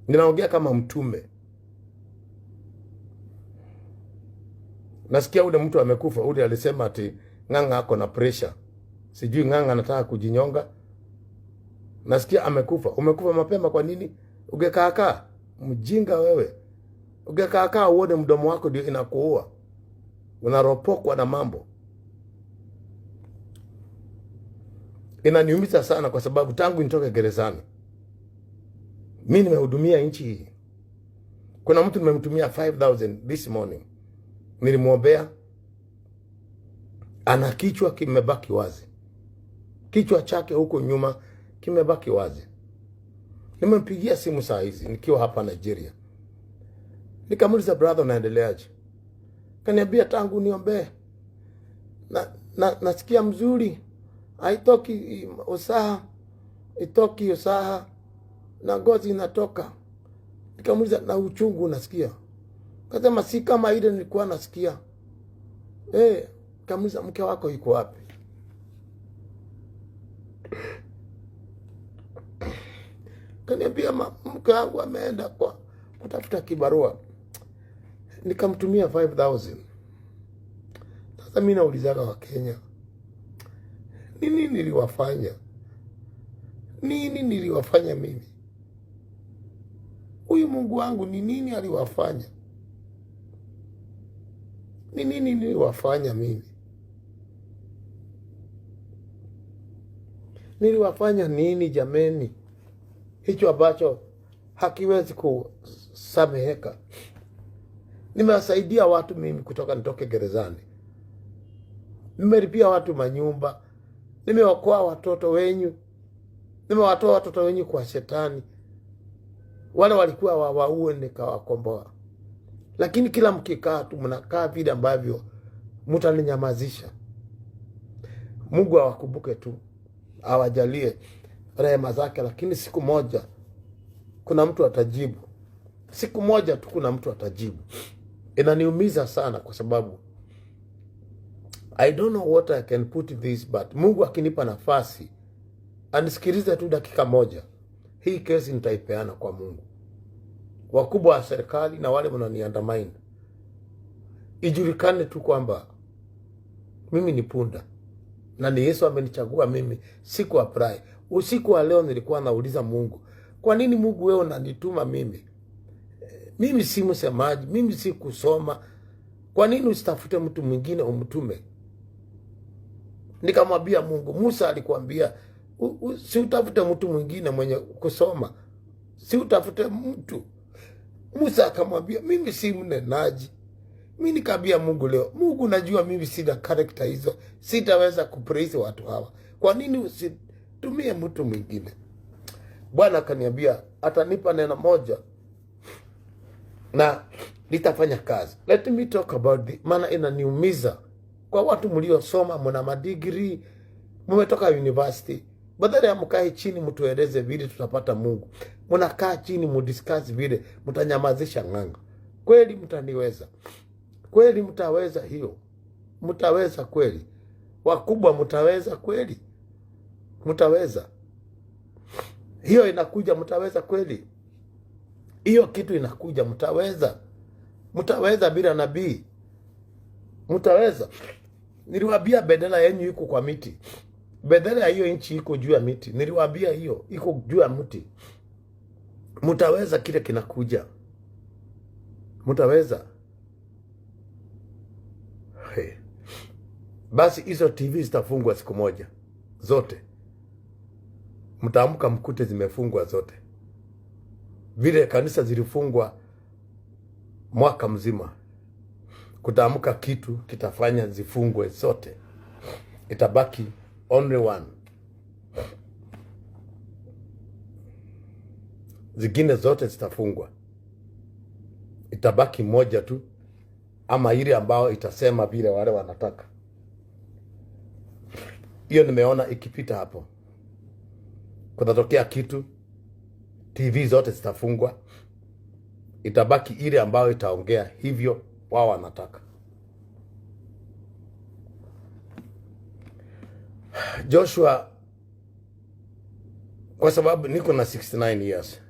Ninaongea kama mtume. Nasikia ule mtu amekufa, ule alisema ati Ng'ang'a ako na pressure. Sijui Ng'ang'a anataka kujinyonga. Nasikia amekufa. Umekufa mapema kwa nini? Ungekaakaa. Mjinga wewe. Ungekaakaa uone mdomo wako ndio inakuua. Unaropokwa na mambo. Inaniumiza sana kwa sababu tangu nitoke gerezani mimi nimehudumia nchi hii. Kuna mtu nimemtumia 5,000 this morning. Nilimwombea, ana kichwa kimebaki wazi. Kichwa chake huko nyuma kimebaki wazi. Nimempigia simu saa hizi nikiwa hapa Nigeria. Nikamuuliza, brother, unaendeleaje? Kaniambia tangu niombee nasikia mzuri. Haitoki usaha, itoki usaha na ngozi inatoka. Nikamuuliza, na uchungu unasikia? Kasema si kama ile nilikuwa nasikia. Kamuuliza, mke wako yuko wapi? Kaniambia mke wangu ameenda kwa kutafuta kibarua. Nikamtumia 5,000. Sasa mimi naulizaga wa Kenya, nini niliwafanya? Nini niliwafanya mimi? Huyu Mungu wangu ni nini aliwafanya? Ni nini niliwafanya mimi? Niliwafanya nini jameni? Hicho ambacho hakiwezi kusameheka. Nimewasaidia watu mimi kutoka nitoke gerezani. Nimelipia watu manyumba. Nimewaokoa watoto wenyu. Nimewatoa watoto wenyu kwa shetani. Wale walikuwa waue nikawakomboa. Lakini kila mkikaa tu mnakaa vile ambavyo mtaninyamazisha. Mungu awakumbuke tu. Awajalie rehema zake, lakini siku moja kuna mtu atajibu. Siku moja tu kuna mtu atajibu. Inaniumiza sana kwa sababu I don't know what I can put this, but Mungu akinipa nafasi anisikilize tu dakika moja, hii kesi nitaipeana kwa Mungu. Wakubwa wa serikali na wale mnaniandamine, ijulikane tu kwamba mimi ni punda na ni Yesu amenichagua mimi, siku apply. Usiku wa leo nilikuwa nauliza Mungu, kwa nini Mungu wewe unanituma mimi? Mimi si msemaji, mimi si kusoma. Kwa nini usitafute mtu mwingine umtume? Nikamwambia Mungu, Musa alikwambia si utafute mtu mwingine mwenye kusoma. Si utafute mtu. Musa akamwambia mimi si mnenaji. Mimi nikamwambia Mungu leo, Mungu najua mimi sina character hizo. Sitaweza kupraise watu hawa. Kwa nini usitumie mtu mwingine? Bwana akaniambia atanipa neno moja na litafanya kazi. Let me talk about it. Maana inaniumiza kwa watu mliosoma, mna madigrii, mmetoka university. Badala ya mkae chini mtueleze vile tutapata Mungu, mnakaa chini mdiscuss vile mtanyamazisha Ng'ang'a. Kweli mtaniweza? Kweli mtaweza hiyo? Mtaweza kweli? Wakubwa mtaweza kweli? Mtaweza? Hiyo inakuja, mtaweza kweli? Hiyo kitu inakuja, mtaweza? Mtaweza bila nabii? Mtaweza? Niliwaambia bendera yenu iko kwa miti. Bendera ya hiyo nchi iko juu ya miti. Niliwaambia hiyo iko juu ya mti. Mtaweza kile kinakuja? Mtaweza? Hey. Basi hizo TV zitafungwa siku moja zote. Mtaamka mkute zimefungwa zote. Vile kanisa zilifungwa mwaka mzima, kutaamka kitu kitafanya zifungwe zote. Itabaki only one. Zingine zote zitafungwa. Itabaki moja tu, ama ile ambao itasema vile wale wanataka. Hiyo nimeona ikipita hapo. Kutatokea kitu, TV zote zitafungwa. Itabaki ile ambao itaongea hivyo wao wanataka. Joshua, kwa sababu niko na 69 years.